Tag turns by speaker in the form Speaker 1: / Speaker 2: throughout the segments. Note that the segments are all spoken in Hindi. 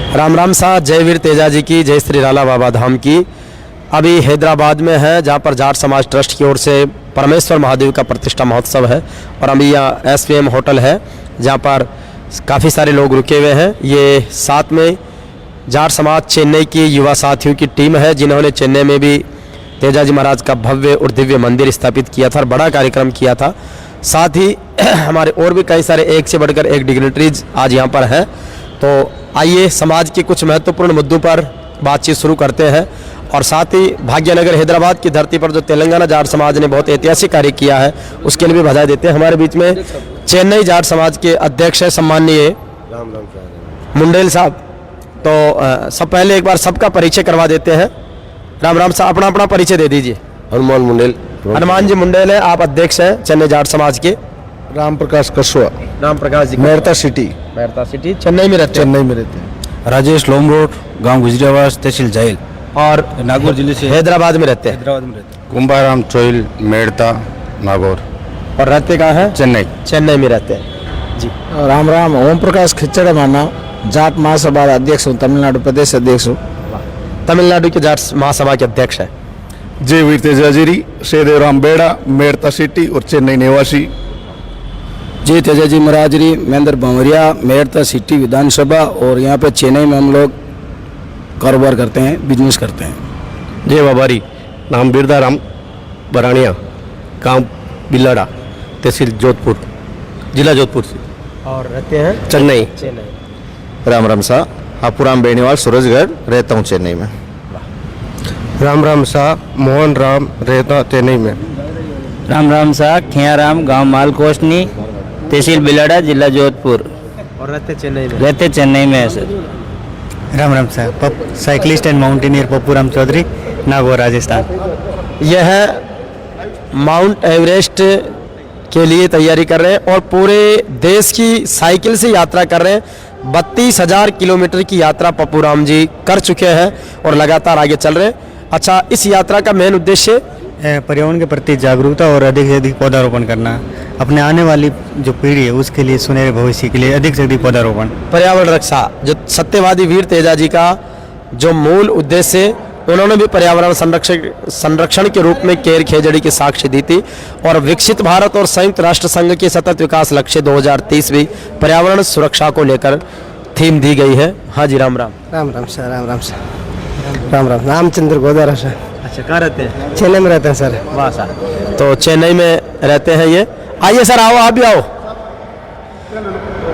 Speaker 1: राम राम सा, जय वीर तेजा जी की, जय श्री राला बाबा धाम की। अभी हैदराबाद में है जहाँ पर जाट समाज ट्रस्ट की ओर से परमेश्वर महादेव का प्रतिष्ठा महोत्सव है और अभी यहाँ SPM होटल है जहाँ पर काफ़ी सारे लोग रुके हुए हैं। ये साथ में जाट समाज चेन्नई की युवा साथियों की टीम है जिन्होंने चेन्नई में भी तेजा जी महाराज का भव्य और दिव्य मंदिर स्थापित किया था और बड़ा कार्यक्रम किया था। साथ ही हमारे और भी कई सारे एक से बढ़कर एक डिग्निटरीज आज यहाँ पर हैं। तो आइए समाज के कुछ महत्वपूर्ण मुद्दों पर बातचीत शुरू करते हैं और साथ ही भाग्यनगर हैदराबाद की धरती पर जो तेलंगाना जाट समाज ने बहुत ऐतिहासिक कार्य किया है उसके लिए भी बधाई देते हैं। हमारे बीच में चेन्नई जाट समाज के अध्यक्ष है सम्माननीय मुंडेल साहब। तो सब पहले एक बार सबका परिचय करवा देते हैं। राम राम साहब, अपना अपना परिचय दे दीजिए।
Speaker 2: हनुमान मुंडेल।
Speaker 1: हनुमान जी मुंडेल है, आप अध्यक्ष हैं चेन्नई जाट समाज के।
Speaker 2: राम प्रकाश कसवा।
Speaker 1: राम प्रकाश जी,
Speaker 2: मेरता सिटी।
Speaker 1: मेरता सिटी, चेन्नई में रहते हैं।
Speaker 2: चेन्नई में रहते हैं।
Speaker 3: राजेश लोमरोड, गांव गुजरावास, तहसील जाइल
Speaker 1: और
Speaker 3: नागौर जिले से
Speaker 1: हैदराबाद में रहते हैं।
Speaker 3: हैदराबाद में रहते हैं।
Speaker 2: कुंभाराम चोइल, मेड़ता, नागौर।
Speaker 1: और रहते कहाँ हैं?
Speaker 2: चेन्नई।
Speaker 1: चेन्नई में रहते हैं जी।
Speaker 4: राम राम, ओम प्रकाश खिचड़ माना, जाट महासभा अध्यक्ष हूँ, तमिलनाडु प्रदेश अध्यक्ष हूँ।
Speaker 1: तमिलनाडु के जाट महासभा के अध्यक्ष है।
Speaker 2: जय वीर तेजाजी, शेदेवराम बेड़ा, मेड़ता सिटी और चेन्नई निवासी।
Speaker 4: जी तेजा जी महाराज जी, महेंद्र भंवरिया, मेरता सिटी विधानसभा और यहाँ पे चेन्नई में हम लोग कारोबार करते हैं, बिजनेस करते हैं।
Speaker 5: जय बाबारी, नाम बिरदा राम बरानिया, गांव बिल्लाड़ा, तहसील जोधपुर, जिला जोधपुर से।
Speaker 1: और रहते हैं
Speaker 5: चेन्नई।
Speaker 1: चेन्नई।
Speaker 2: राम राम सा, हापुराम बेनीवाल, सूरजगढ़, रहता हूँ चेन्नई में।
Speaker 5: राम राम सा, मोहन राम, रहता चेन्नई में।
Speaker 6: राम राम सा, खियाराम, गांव मालकोसनी, तहसील बिलाड़ा, जिला जोधपुर।
Speaker 1: और रहते चेन्नई में।
Speaker 6: रहते चेन्नई में है सर।
Speaker 3: राम राम साहब, cyclist and mountaineer Pappuram Chaudhary, Nagaur, Rajasthan.
Speaker 1: यह है माउंट एवरेस्ट के लिए तैयारी कर रहे हैं और पूरे देश की साइकिल से यात्रा कर रहे हैं। 32,000 किलोमीटर की यात्रा पप्पूराम जी कर चुके हैं और लगातार आगे चल रहे हैं। अच्छा, इस यात्रा का मेन उद्देश्य
Speaker 3: पर्यावरण के प्रति जागरूकता और अधिक से अधिक पौधारोपण करना, अपने आने वाली जो पीढ़ी है उसके लिए, सुनहरे भविष्य के लिए अधिक से अधिक पौधारोपण।
Speaker 1: पर्यावरण रक्षा, जो सत्यवादी वीर तेजा जी का जो मूल उद्देश्य, उन्होंने भी पर्यावरण संरक्षण के रूप में केर खेजड़ी की साक्ष्य दी थी और विकसित भारत और संयुक्त राष्ट्र संघ के सतत विकास लक्ष्य 2030 भी पर्यावरण सुरक्षा को लेकर थीम दी गई है। हाँ जी, Ram Ram.
Speaker 4: Ram Ram sir, Ram Ram sir, Ram Ram. Ramchandra Godara sir.
Speaker 1: अच्छा, कहाँ रहते हैं?
Speaker 4: चेन्नई में रहते हैं सर।
Speaker 1: वाह सर, तो चेन्नई में रहते हैं ये। आइए सर, आओ, आप भी आओ।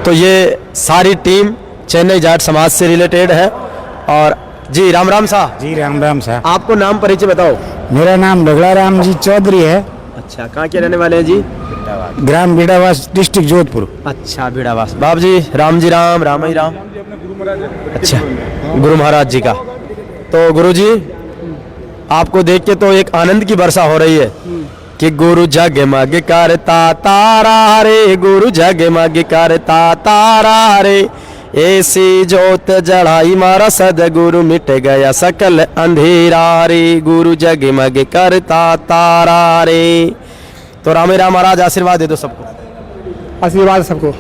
Speaker 1: तो ये सारी टीम चेन्नई जाट समाज से रिलेटेड है। और जी राम राम साहब।
Speaker 4: जी राम राम सर।
Speaker 1: आपको नाम परिचय बताओ।
Speaker 4: मेरा नाम डगला राम जी चौधरी है।
Speaker 1: अच्छा, कहाँ के रहने वाले हैं जी?
Speaker 4: ग्राम बीड़ावास, डिस्ट्रिक्ट जोधपुर।
Speaker 1: अच्छा, बीड़ावास। बाप जी राम ही राम। अच्छा, गुरु महाराज जी का। तो गुरु जी, आपको देख के तो एक आनंद की वर्षा हो रही है कि गुरु जग मग करता तारा रे, गुरु जग मग करता तारा रे, ऐसी जोत जड़ाई मारा सदगुरु, मिट गया सकल अंधेरा रे, गुरु जग मग करता तारा रे। तो राम महाराज आशीर्वाद दे दो सबको।
Speaker 4: आशीर्वाद सबको,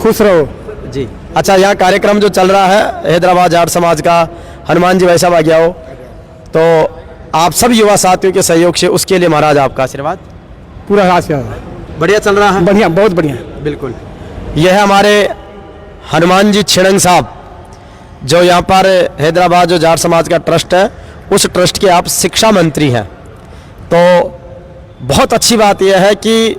Speaker 4: खुश रहो
Speaker 1: जी। अच्छा, यहाँ कार्यक्रम जो चल रहा है हैदराबाद जाट समाज का, हनुमान जी वैसा आ गया हो, तो आप सब युवा साथियों के सहयोग से उसके लिए महाराज आपका आशीर्वाद।
Speaker 4: पूरा आशीर्वाद।
Speaker 1: बढ़िया चल रहा है?
Speaker 4: बढ़िया, बहुत बढ़िया।
Speaker 1: बिल्कुल। यह है हमारे हनुमान जी छिड़ंग साहब, जो यहाँ पर हैदराबाद जो जाट समाज का ट्रस्ट है, उस ट्रस्ट के आप शिक्षा मंत्री हैं। तो बहुत अच्छी बात यह है कि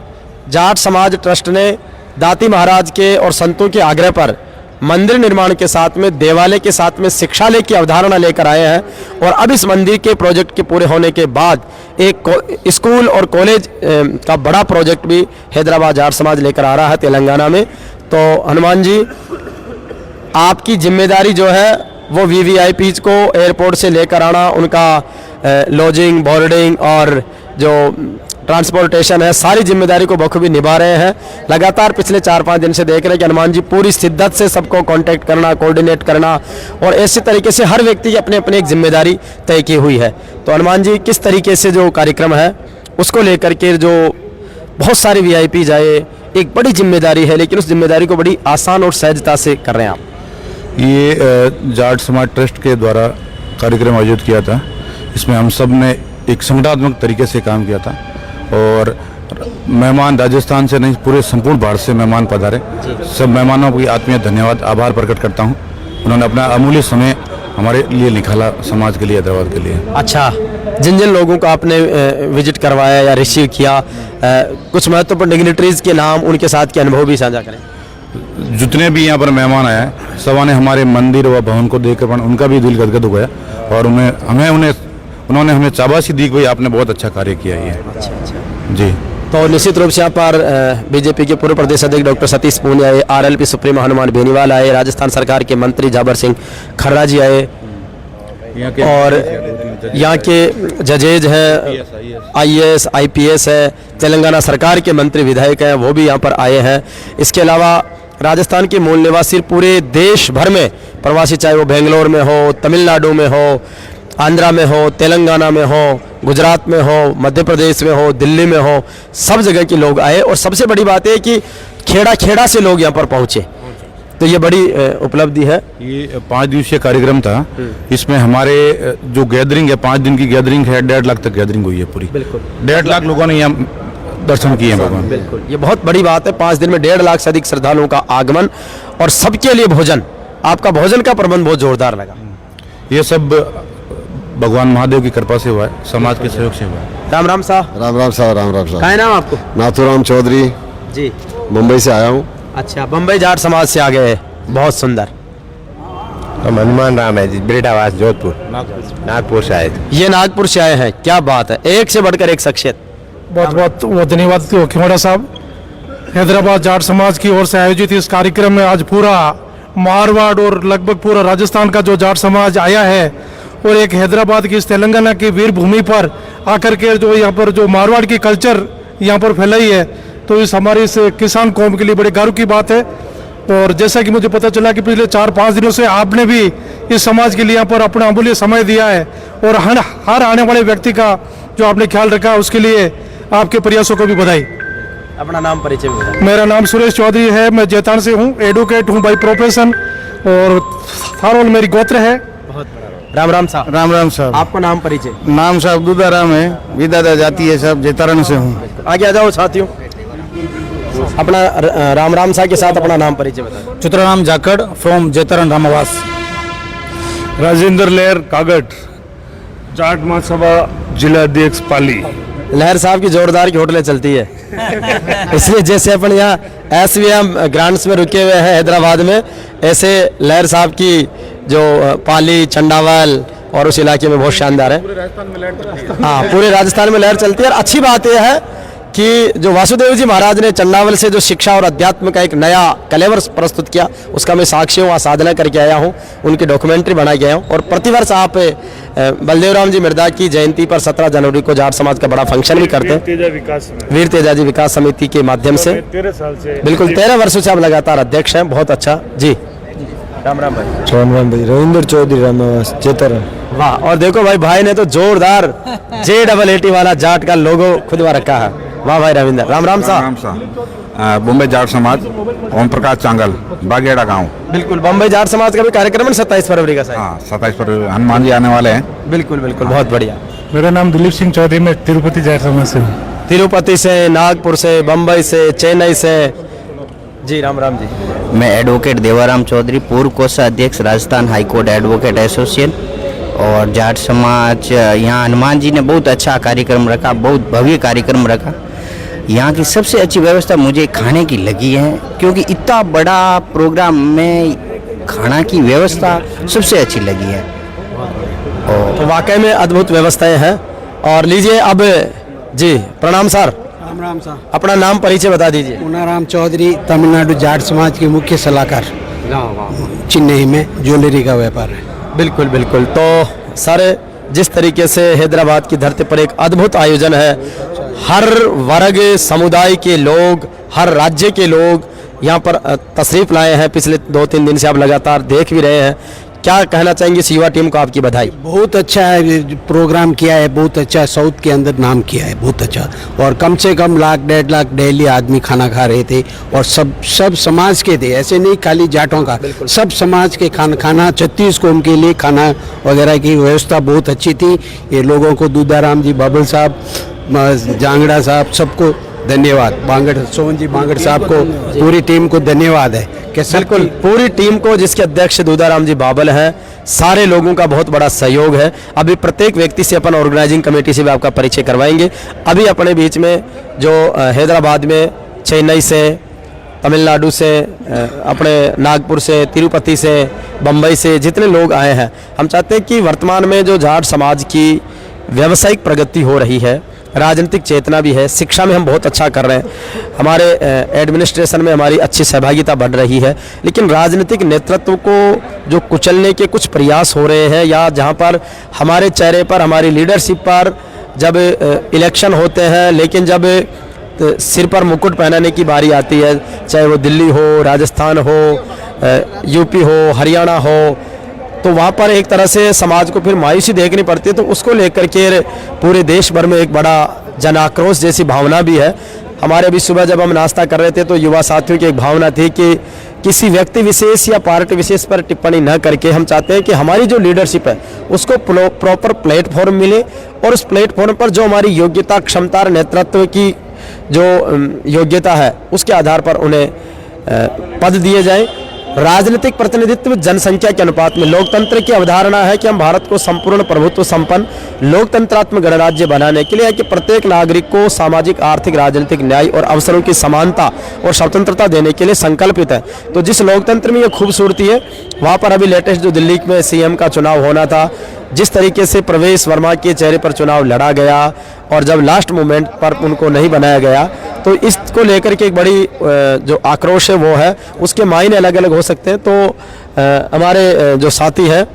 Speaker 1: जाट समाज ट्रस्ट ने दाती महाराज के और संतों के आग्रह पर मंदिर निर्माण के साथ में, देवालय के साथ में शिक्षालय की अवधारणा लेकर आए हैं। और अब इस मंदिर के प्रोजेक्ट के पूरे होने के बाद एक स्कूल और कॉलेज का बड़ा प्रोजेक्ट भी हैदराबाद जाट समाज लेकर आ रहा है तेलंगाना में। तो हनुमान जी, आपकी जिम्मेदारी जो है वो VVIPs को एयरपोर्ट से लेकर आना, उनका लॉजिंग, बोर्डिंग और जो ट्रांसपोर्टेशन है, सारी जिम्मेदारी को बखूबी निभा रहे हैं। लगातार पिछले 4-5 दिन से देख रहे हैं कि हनुमान जी पूरी शिद्दत से सबको कांटेक्ट करना, कोऑर्डिनेट करना और ऐसे तरीके से हर व्यक्ति की अपनी अपनी एक जिम्मेदारी तय की हुई है। तो हनुमान जी, किस तरीके से जो कार्यक्रम है उसको लेकर के, जो बहुत सारे VIP आए, एक बड़ी जिम्मेदारी है, लेकिन उस जिम्मेदारी को बड़ी आसान और सहजता से कर रहे हैं आप।
Speaker 2: ये जाट समाज ट्रस्ट के द्वारा कार्यक्रम आयोजित किया था। इसमें हम सब ने एक संगठनात्मक तरीके से काम किया था और मेहमान राजस्थान से नहीं पूरे संपूर्ण भारत से मेहमान पधारे। सब मेहमानों की आत्मीय धन्यवाद आभार प्रकट करता हूँ। उन्होंने अपना अमूल्य समय हमारे लिए निकाला, समाज के लिए, हैदराबाद के लिए।
Speaker 1: अच्छा, जिन जिन लोगों को आपने विजिट करवाया या रिसीव किया, कुछ महत्वपूर्ण डिग्निटरीज के नाम, उनके साथ के अनुभव भी साझा करें।
Speaker 2: जितने भी यहाँ पर मेहमान आए हैं, सब ने हमारे मंदिर व भवन को देखकर उनका भी दिल गदगद हो गया और उन्होंने हमें शाबाशी दी कि भाई आपने बहुत अच्छा कार्य किया है।
Speaker 1: अच्छा
Speaker 2: जी।
Speaker 1: तो निश्चित रूप से यहाँ पर बीजेपी के पूर्व प्रदेश अध्यक्ष डॉक्टर सतीश पूनिया आए, आरएलपी सुप्रीमो हनुमान बेनीवाल आए, राजस्थान सरकार के मंत्री जाबर सिंह खर्रा जी आए और यहाँ के जजेज हैं, आईएएस आईपीएस है, तेलंगाना सरकार के मंत्री विधायक हैं, वो भी यहाँ पर आए हैं। इसके अलावा राजस्थान के मूल निवासी पूरे देश भर में प्रवासी, चाहे वो बेंगलोर में हो, तमिलनाडु में हो, आंध्रा में हो, तेलंगाना में हो, गुजरात में हो, मध्य प्रदेश में हो, दिल्ली में हो, सब जगह के लोग आए। और सबसे बड़ी बात है कि खेड़ा खेड़ा से लोग यहाँ पर पहुँचे, तो ये बड़ी उपलब्धि है।
Speaker 2: ये 5 दिवसीय कार्यक्रम था। इसमें हमारे जो गैदरिंग है, 5 दिन की गैदरिंग है, 1.5 लाख तक गैदरिंग हुई है पूरी।
Speaker 1: बिल्कुल
Speaker 2: 1.5 लाख लोगों ने यहाँ दर्शन किए हैं भगवान।
Speaker 1: बिल्कुल, ये बहुत बड़ी बात है। 5 दिन में 1.5 लाख से अधिक श्रद्धालुओं का आगमन और सबके लिए भोजन। आपका भोजन का प्रबंध बहुत जोरदार लगा।
Speaker 2: ये सब भगवान महादेव की कृपा से हुआ है, समाज के सहयोग से हुआ है।
Speaker 1: राम राम साहब।
Speaker 7: राम राम साहब। राम राम साहब।
Speaker 1: क्या नाम आपको?
Speaker 7: नाथुराम चौधरी
Speaker 1: जी।
Speaker 7: मुंबई से आया हूँ।
Speaker 1: अच्छा, बम्बई जाट समाज से आ गए, बहुत सुंदर।
Speaker 8: हम हनुमान राम है जी, बिरडावास जोधपुर, नागपुर से आए थे।
Speaker 1: ये नागपुर से आए हैं, क्या बात है, एक से बढ़कर एक शख्सियत।
Speaker 9: बहुत बहुत धन्यवाद खिमोड़ा साहब। हैदराबाद जाट समाज की ओर से आयोजित इस कार्यक्रम में आज पूरा मारवाड़ और लगभग पूरा राजस्थान का जो जाट समाज आया है और एक हैदराबाद की, इस तेलंगाना की वीर भूमि पर आकर के जो यहाँ पर जो मारवाड़ की कल्चर यहाँ पर फैलाई है, तो इस हमारी इस किसान कौम के लिए बड़े गर्व की बात है। और जैसा कि मुझे पता चला कि पिछले 4-5 दिनों से आपने भी इस समाज के लिए यहाँ पर अपना अमूल्य समय दिया है और हर आने वाले व्यक्ति का जो आपने ख्याल रखा, उसके लिए आपके प्रयासों को भी बधाई।
Speaker 1: अपना नाम परिचय बताएं।
Speaker 9: मेरा नाम सुरेश चौधरी है, मैं जैतान से हूँ, एडवोकेट हूँ बाई प्रोफेशन और थारोल मेरी गोत्र है।
Speaker 1: राम राम साहब।
Speaker 3: राम राम साहब।
Speaker 1: आपका नाम परिचय?
Speaker 3: नाम साहब दूधाराम है, विदादा जाती है साहब, जैतारण से हूँ।
Speaker 1: आगे आ जाओ साथियों। अपना राम राम साहब के साथ अपना नाम परिचय बताएं।
Speaker 3: चित्राराम जाखड़ फ्रॉम जैतारण रामावास।
Speaker 2: राजेंद्र लहर कागट, जाट महासभा जिला अध्यक्ष पाली।
Speaker 1: लहर साहब की जोरदार की होटलें चलती है इसलिए जैसे अपन यहाँ SVM ग्रांट्स में रुके हुए हैं हैदराबाद में, ऐसे लहर साहब की जो पाली, चंडावल और उस इलाके में बहुत शानदार है। हाँ, पूरे राजस्थान में लहर चलती है। और अच्छी बात यह है कि जो वासुदेव जी महाराज ने चंडावल से जो शिक्षा और अध्यात्म का एक नया कलेवर प्रस्तुत किया, उसका मैं साक्षी हूँ, साधना करके आया हूँ, उनकी डॉक्यूमेंट्री बना के आया हूँ। और प्रतिवर्ष आप बलदेव राम जी मिर्दा की जयंती पर 17 जनवरी को जाट समाज का बड़ा फंक्शन भी करते हैं। वीर तेजा जी विकास समिति के माध्यम से
Speaker 9: 13 साल से,
Speaker 1: बिल्कुल 13 वर्षों से आप लगातार अध्यक्ष हैं, बहुत अच्छा जी। राम राम भाई।
Speaker 7: राम राम भाई। रविंद्र चौधरी रामावास जैतारण।
Speaker 1: वाह, और देखो भाई ने तो जोरदार JAAT वाला जाट का लोगो खुदवा रखा है। वाह भाई रविंद्र। राम राम साहब।
Speaker 2: बॉम्बे जाट समाज, ओम प्रकाश चांगल, बागेड़ा गांव।
Speaker 1: बिल्कुल, बम्बई जाट समाज का भी कार्यक्रम है 27 फरवरी का।
Speaker 2: हाँ, 27 फरवरी हनुमान जी आने वाले हैं।
Speaker 1: बिल्कुल बिल्कुल, बहुत बढ़िया।
Speaker 9: मेरा नाम दिलीप सिंह चौधरी, मैं तिरुपति जाट समाज से हूँ।
Speaker 1: तिरुपति से, नागपुर से, बम्बई से, चेन्नई से। जी राम राम जी।
Speaker 6: मैं एडवोकेट देवाराम चौधरी, पूर्व कोषाध्यक्ष राजस्थान हाईकोर्ट एडवोकेट एसोसिएशन। और जाट समाज यहाँ हनुमान जी ने बहुत अच्छा कार्यक्रम रखा, बहुत भव्य कार्यक्रम रखा। यहाँ की सबसे अच्छी व्यवस्था मुझे खाने की लगी है, क्योंकि इतना बड़ा प्रोग्राम में खाना की व्यवस्था सबसे अच्छी लगी है। और
Speaker 1: तो वाकई में अद्भुत व्यवस्थाएं हैं। और लीजिए अब जी, प्रणाम सर।
Speaker 10: राम राम साहब।
Speaker 1: अपना नाम परिचय बता दीजिए।
Speaker 10: पूनाराम चौधरी, तमिलनाडु जाट समाज के मुख्य सलाहकार, चेन्नई में ज्वेलरी का व्यापार है।
Speaker 1: बिल्कुल बिल्कुल। तो सर, जिस तरीके से हैदराबाद की धरती पर एक अद्भुत आयोजन है, हर वर्ग समुदाय के लोग, हर राज्य के लोग यहाँ पर तशरीफ लाए हैं। पिछले 2-3 दिन से आप लगातार देख भी रहे हैं क्या कहना चाहेंगे इस युवा टीम को? आपकी बधाई।
Speaker 10: बहुत अच्छा है, प्रोग्राम किया है, बहुत अच्छा, साउथ के अंदर नाम किया है, बहुत अच्छा। और कम से कम 1,00,000-1,50,000 डेली आदमी खाना खा रहे थे और सब समाज के थे, ऐसे नहीं खाली जाटों का, सब समाज के खाना 36 कौम के लिए खाना वगैरह की व्यवस्था बहुत अच्छी थी। ये लोगों को दूधाराम जी, बाबल साहब, जांगड़ा साहब, सबको धन्यवाद। बांगड़ सोहन जी बांगड़ साहब को, पूरी टीम को धन्यवाद है कि
Speaker 1: बिल्कुल पूरी टीम को, जिसके अध्यक्ष दूधाराम जी बाबल हैं, सारे लोगों का बहुत बड़ा सहयोग है। अभी प्रत्येक व्यक्ति से अपन ऑर्गेनाइजिंग कमेटी से भी आपका परिचय करवाएंगे। अभी अपने बीच में जो हैदराबाद में, चेन्नई से, तमिलनाडु से, अपने नागपुर से, तिरुपति से, बम्बई से जितने लोग आए हैं, हम चाहते हैं कि वर्तमान में जो जाट समाज की व्यावसायिक प्रगति हो रही है, राजनीतिक चेतना भी है, शिक्षा में हम बहुत अच्छा कर रहे हैं, हमारे एडमिनिस्ट्रेशन में हमारी अच्छी सहभागिता बढ़ रही है, लेकिन राजनीतिक नेतृत्व को जो कुचलने के कुछ प्रयास हो रहे हैं, या जहां पर हमारे चेहरे पर, हमारी लीडरशिप पर जब इलेक्शन होते हैं, लेकिन जब सिर पर मुकुट पहनाने की बारी आती है, चाहे वो दिल्ली हो, राजस्थान हो, यूपी हो, हरियाणा हो, तो वहाँ पर एक तरह से समाज को फिर मायूसी देखनी पड़ती है। तो उसको लेकर के पूरे देश भर में एक बड़ा जन आक्रोश जैसी भावना भी है। हमारे अभी सुबह जब हम नाश्ता कर रहे थे तो युवा साथियों की एक भावना थी कि किसी व्यक्ति विशेष या पार्टी विशेष पर टिप्पणी न करके हम चाहते हैं कि हमारी जो लीडरशिप है उसको प्रॉपर प्लेटफॉर्म मिले, और उस प्लेटफॉर्म पर जो हमारी योग्यता, क्षमता और नेतृत्व की जो योग्यता है उसके आधार पर उन्हें पद दिए जाएं। राजनीतिक प्रतिनिधित्व जनसंख्या के अनुपात में, लोकतंत्र की अवधारणा है कि हम भारत को संपूर्ण प्रभुत्व संपन्न लोकतंत्रात्मक गणराज्य बनाने के लिए है कि प्रत्येक नागरिक को सामाजिक, आर्थिक, राजनीतिक न्याय और अवसरों की समानता और स्वतंत्रता देने के लिए संकल्पित है। तो जिस लोकतंत्र में ये खूबसूरती है, वहाँ पर अभी लेटेस्ट जो दिल्ली में सीएम का चुनाव होना था, जिस तरीके से प्रवेश वर्मा के चेहरे पर चुनाव लड़ा गया और जब लास्ट मोमेंट पर उनको नहीं बनाया गया, तो इसको लेकर के एक बड़ी जो आक्रोश है वो है, उसके मायने अलग अलग हो सकते हैं। तो हमारे जो साथी हैं,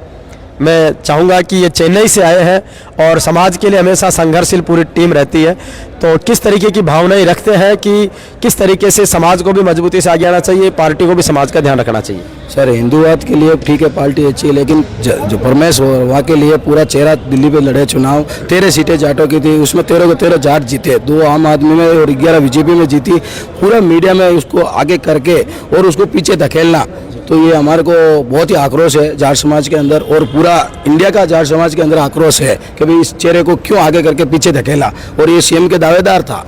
Speaker 1: मैं चाहूँगा कि ये चेन्नई से आए हैं और समाज के लिए हमेशा संघर्षशील पूरी टीम रहती है, तो किस तरीके की भावनाएं रखते हैं कि किस तरीके से समाज को भी मजबूती से आगे आना चाहिए, पार्टी को भी समाज का ध्यान रखना चाहिए?
Speaker 4: सर, हिंदूवाद के लिए ठीक है, पार्टी अच्छी है, लेकिन जो परमेश्वर वहाँ के लिए पूरा चेहरा दिल्ली पे लड़े चुनाव, 13 सीटें जाटों की थी, उसमें 13 को 13 जाट जीते, 2 आम आदमी में और 11 बीजेपी में जीती। पूरा मीडिया में उसको आगे करके और उसको पीछे धकेलना, तो ये हमारे को बहुत ही आक्रोश है जाट समाज के अंदर, और पूरा इंडिया का जाट समाज के अंदर आक्रोश है कि भाई इस चेहरे को क्यों आगे करके पीछे धकेला, और ये सीएम के दावेदार था,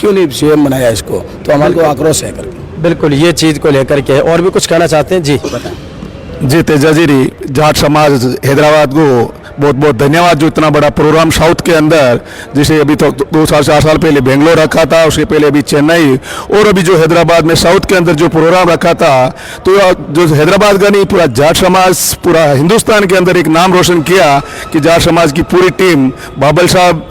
Speaker 4: क्यों नहीं सीएम बनाया इसको, तो हमारे को आक्रोश है करके।
Speaker 1: बिल्कुल, ये चीज़ को लेकर के और भी कुछ कहना चाहते हैं? जी
Speaker 2: जी, तेजाजी, जाट समाज हैदराबाद को बहुत बहुत धन्यवाद, जो इतना बड़ा प्रोग्राम साउथ के अंदर, जिसे अभी तो 2 साल 4 साल पहले बेंगलोर रखा था, उसके पहले अभी चेन्नई, और अभी जो हैदराबाद में साउथ के अंदर जो प्रोग्राम रखा था, तो जो हैदराबाद का नहीं, पूरा जाट समाज पूरा हिंदुस्तान के अंदर एक नाम रोशन किया कि जाट समाज की पूरी टीम, बाबल साहब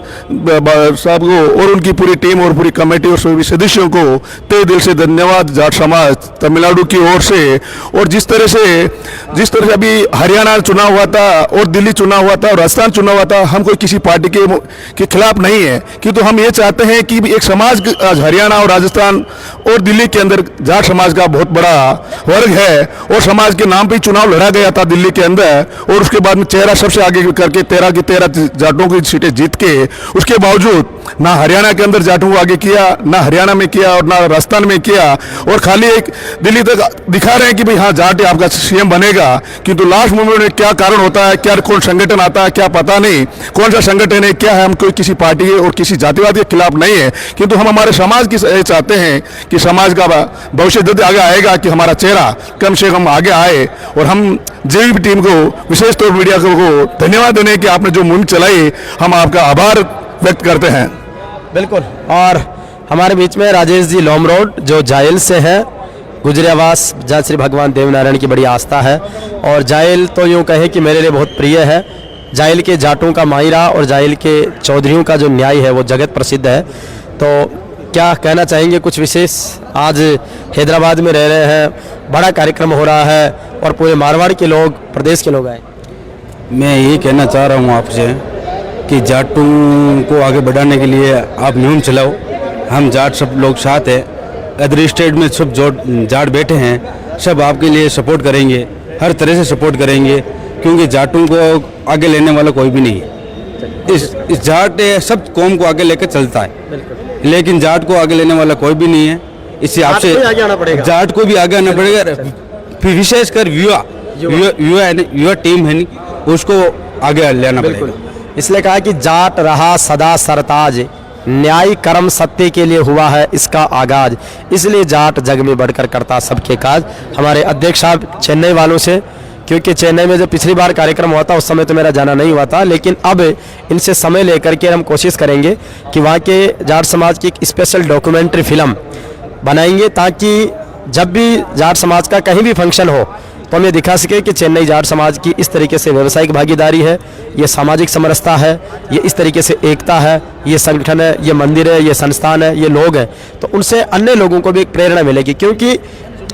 Speaker 2: को और उनकी पूरी टीम और पूरी कमेटी और सभी सदस्यों को तहे दिल से धन्यवाद जाट समाज तमिलनाडु की ओर से। और जिस तरह से अभी हरियाणा चुनाव हुआ था और दिल्ली चुनाव हुआ था और राजस्थान चुनाव हुआ था, हम कोई किसी पार्टी के खिलाफ नहीं है, किंतु हम ये चाहते हैं कि एक समाज आज हरियाणा और राजस्थान और दिल्ली के अंदर जाट समाज का बहुत बड़ा वर्ग है, और समाज के नाम पे चुनाव लड़ा गया था दिल्ली के अंदर, और उसके बाद में चेहरा सबसे आगे करके 13 की 13 जाटों की सीटें जीत के, उसके बावजूद ना हरियाणा के अंदर जाटों को आगे किया, ना हरियाणा में किया और ना राजस्थान में किया, और खाली एक दिल्ली तक दिखा रहे हैं कि भाई हाँ जाट आपका सीएम बनेगा, किंतु लास्ट मोमेंट में क्या कारण होता है, क्या कौन संगठन आता है, क्या पता नहीं कौन सा संगठन है, क्या है। हम कोई किसी पार्टी के और किसी जातिवाद के खिलाफ नहीं है, किंतु हम हमारे समाज की चाहते हैं कि समाज का भविष्य जल्दी आगे आएगा, कि हमारा चेहरा कम से कम आगे आए, और हम जेबी टीम को, विशेष तौर मीडिया को धन्यवाद देने कि आपने जो मुहिम चलाई, हम आपका आभार व्यक्त करते हैं।
Speaker 1: बिल्कुल, और हमारे बीच में राजेश जी लोमरोड जो जायल से हैं, गुजरियावास जहाँ श्री भगवान देवनारायण की बड़ी आस्था है, और जायल तो यूँ कहे कि मेरे लिए बहुत प्रिय है। जायल के जाटों का मायरा और जायल के चौधरियों का जो न्याय है वो जगत प्रसिद्ध है। तो क्या कहना चाहेंगे कुछ विशेष? आज हैदराबाद में रह रहे हैं, बड़ा कार्यक्रम हो रहा है और पूरे मारवाड़ के लोग, प्रदेश के लोग आए।
Speaker 3: मैं यही कहना चाह रहा हूँ आपसे कि जाटों को आगे बढ़ाने के लिए आप मुहिम चलाओ, हम जाट सब लोग साथ हैं, अदर स्टेट में सब जाट बैठे हैं, सब आपके लिए सपोर्ट करेंगे, हर तरह से सपोर्ट करेंगे, क्योंकि जाटों को आगे लेने वाला कोई भी नहीं है। इस जाट सब कौम को आगे लेकर चलता है, लेकिन जाट को आगे लेने वाला कोई भी नहीं है। इससे आपसे
Speaker 1: आगे आना पड़ेगा,
Speaker 3: जाट को भी आगे आना पड़ेगा, फिर विशेषकर युवा टीम है उसको आगे लेना पड़ेगा।
Speaker 1: इसलिए कहा कि जाट रहा सदा सरताज, न्याय कर्म सत्य के लिए हुआ है इसका आगाज, इसलिए जाट जग में बढ़कर करता सबके काज। हमारे अध्यक्ष साहब चेन्नई वालों से, क्योंकि चेन्नई में जब पिछली बार कार्यक्रम हुआ था उस समय तो मेरा जाना नहीं हुआ था, लेकिन अब इनसे समय लेकर के हम कोशिश करेंगे कि वहाँ के जाट समाज की एक स्पेशल डॉक्यूमेंट्री फिल्म बनाएंगे, ताकि जब भी जाट समाज का कहीं भी फंक्शन हो तो हम ये दिखा सके कि चेन्नई जाट समाज की इस तरीके से व्यावसायिक भागीदारी है, ये सामाजिक समरसता है, ये इस तरीके से एकता है, ये संगठन है, ये मंदिर है, ये संस्थान है, ये लोग हैं। तो उनसे अन्य लोगों को भी एक प्रेरणा मिलेगी, क्योंकि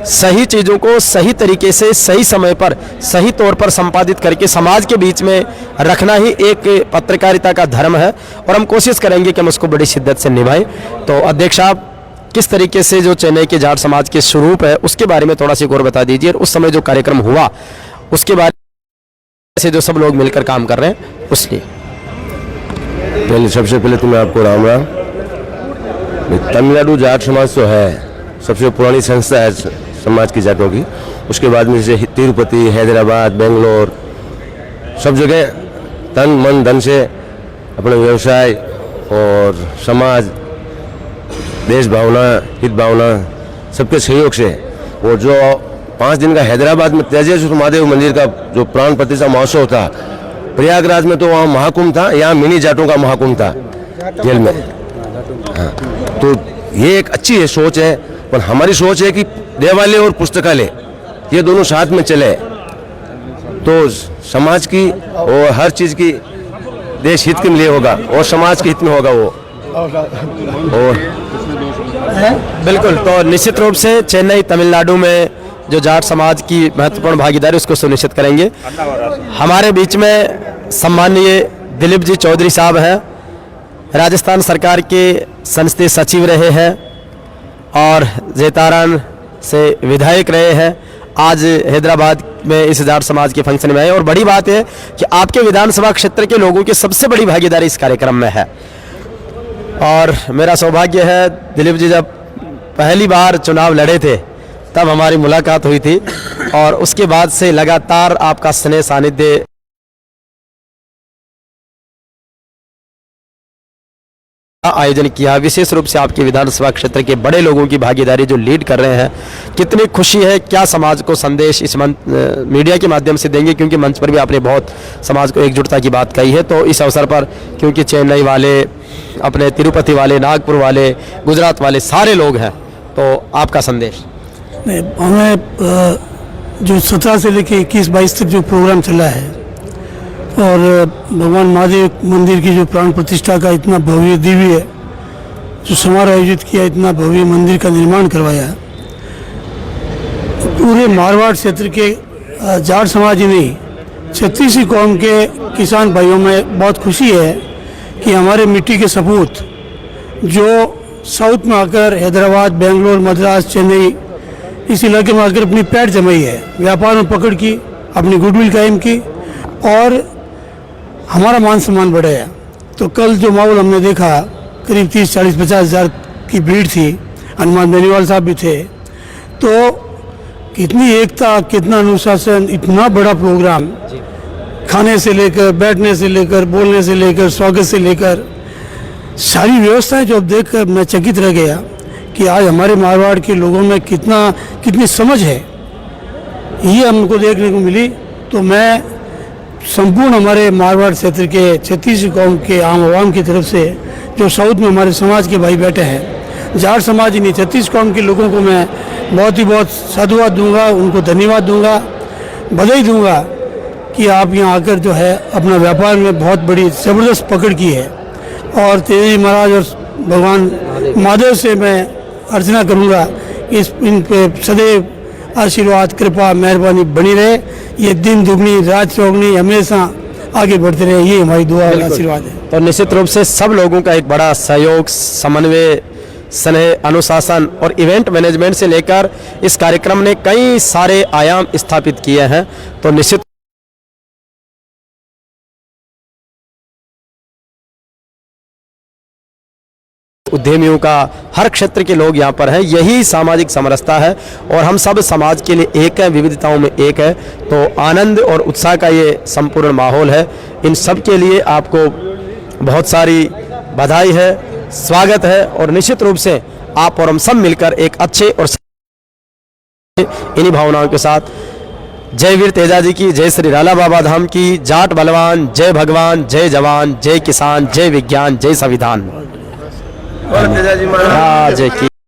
Speaker 1: सही चीज़ों को सही तरीके से सही समय पर सही तौर पर संपादित करके समाज के बीच में रखना ही एक पत्रकारिता का धर्म है, और हम कोशिश करेंगे कि हम उसको बड़ी शिद्दत से निभाएं। तो अध्यक्ष साहब, किस तरीके से जो चेन्नई के जाट समाज के स्वरूप है उसके बारे में थोड़ा सी और बता दीजिए, और उस समय जो कार्यक्रम हुआ उसके बारे में जो सब लोग मिलकर काम कर रहे हैं उसलिए।
Speaker 8: सबसे पहले तो मैं आपको राम राम। तमिलनाडु जाट समाज तो है सबसे पुरानी संस्था है समाज की जाटों की, उसके बाद में जैसे तिरुपति, हैदराबाद, बेंगलोर, सब जगह तन मन धन से अपने व्यवसाय और समाज, देश भावना, हित भावना सबके सहयोग से, और जो 5 दिन का हैदराबाद में तेजेश्वर महादेव मंदिर का जो प्राण प्रतिष्ठा महोत्सव था, प्रयागराज में तो वहाँ महाकुंभ था, यहाँ मिनी जाटों का महाकुंभ था जेल में। हाँ, तो ये एक अच्छी है सोच है, पर हमारी सोच है कि देवालय और पुस्तकालय ये दोनों साथ में चले तो समाज की और हर चीज़ की देश हित के लिए होगा और समाज के हित में होगा वो। और
Speaker 1: बिल्कुल, तो निश्चित रूप से चेन्नई तमिलनाडु में जो जाट समाज की महत्वपूर्ण भागीदारी उसको सुनिश्चित करेंगे। हमारे बीच में सम्माननीय दिलीप जी चौधरी साहब हैं, राजस्थान सरकार के संसदीय सचिव रहे हैं और जैतारण से विधायक रहे हैं। आज हैदराबाद में इस जाट समाज के फंक्शन में आए, और बड़ी बात है कि आपके विधानसभा क्षेत्र के लोगों की सबसे बड़ी भागीदारी इस कार्यक्रम में है। और मेरा सौभाग्य है, दिलीप जी जब पहली बार चुनाव लड़े थे तब हमारी मुलाकात हुई थी, और उसके बाद से लगातार आपका स्नेह सानिध्य आयोजन किया। विशेष रूप से आपके विधानसभा क्षेत्र के बड़े लोगों की भागीदारी जो लीड कर रहे हैं, कितनी खुशी है, क्या समाज को संदेश इस मीडिया के माध्यम से देंगे, क्योंकि मंच पर भी आपने बहुत समाज को एकजुटता की बात कही है। तो इस अवसर पर, क्योंकि चेन्नई वाले, अपने तिरुपति वाले, नागपुर वाले, गुजरात वाले सारे लोग हैं, तो आपका संदेश।
Speaker 11: हमें जो 17 से लेकर 21-22 तक जो प्रोग्राम चला है, और भगवान महादेव मंदिर की जो प्राण प्रतिष्ठा का इतना भव्य दिव्य जो समारोह आयोजित किया, इतना भव्य मंदिर का निर्माण करवाया, पूरे मारवाड़ क्षेत्र के जाट समाज ही नहीं, 36 कौम के किसान भाइयों में बहुत खुशी है कि हमारे मिट्टी के सपूत जो साउथ में आकर हैदराबाद, बेंगलोर, मद्रास, चेन्नई इस इलाके में आकर अपनी पैठ जमाई है, व्यापार में पकड़ की, अपनी गुडविल कायम की, और हमारा मान सम्मान बढ़ाया। तो कल जो माहौल हमने देखा, करीब 30, 40, 50 हज़ार की भीड़ थी, हनुमान बेनीवाल साहब भी थे, तो कितनी एकता, कितना अनुशासन, इतना बड़ा प्रोग्राम, खाने से लेकर, बैठने से लेकर, बोलने से लेकर, स्वागत से लेकर सारी व्यवस्थाएं जो अब देखकर मैं चकित रह गया कि आज हमारे मारवाड़ के लोगों में कितनी समझ है, ये हमको देखने को मिली। तो मैं संपूर्ण हमारे मारवाड़ क्षेत्र के 36 कौम के आम आवाम की तरफ से, जो साउथ में हमारे समाज के भाई बैठे हैं, जाट समाज ही नहीं 36 कौम के लोगों को मैं बहुत ही बहुत साधुवाद दूंगा, उनको धन्यवाद दूंगा, बधाई दूंगा कि आप यहाँ आकर जो है अपना व्यापार में बहुत बड़ी ज़बरदस्त पकड़ की है। और तेजी महाराज और भगवान महादेव से मैं अर्चना करूँगा कि इन पे सदैव आशीर्वाद, कृपा, मेहरबानी बनी रहे, ये दिन दुगनी रात चौगनी हमेशा आगे बढ़ते रहे, ये हमारी दुआ और आशीर्वाद है।
Speaker 1: तो निश्चित रूप से सब लोगों का एक बड़ा सहयोग, समन्वय, स्नेह, अनुशासन और इवेंट मैनेजमेंट से लेकर इस कार्यक्रम ने कई सारे आयाम स्थापित किए हैं। तो निश्चित उद्यमियों का, हर क्षेत्र के लोग यहाँ पर हैं। यही सामाजिक समरसता है और हम सब समाज के लिए एक हैं, विविधताओं में एक है। तो आनंद और उत्साह का ये संपूर्ण माहौल है। इन सब के लिए आपको बहुत सारी बधाई है, स्वागत है और निश्चित रूप से आप और हम सब मिलकर एक अच्छे और इन्हीं भावनाओं के साथ जय वीर तेजा जी की, जय श्री राला बाबा धाम की, जाट बलवान, जय भगवान, जय जवान, जय किसान, जय विज्ञान, जय संविधान।
Speaker 8: और तेजा जी महाराज
Speaker 1: जय की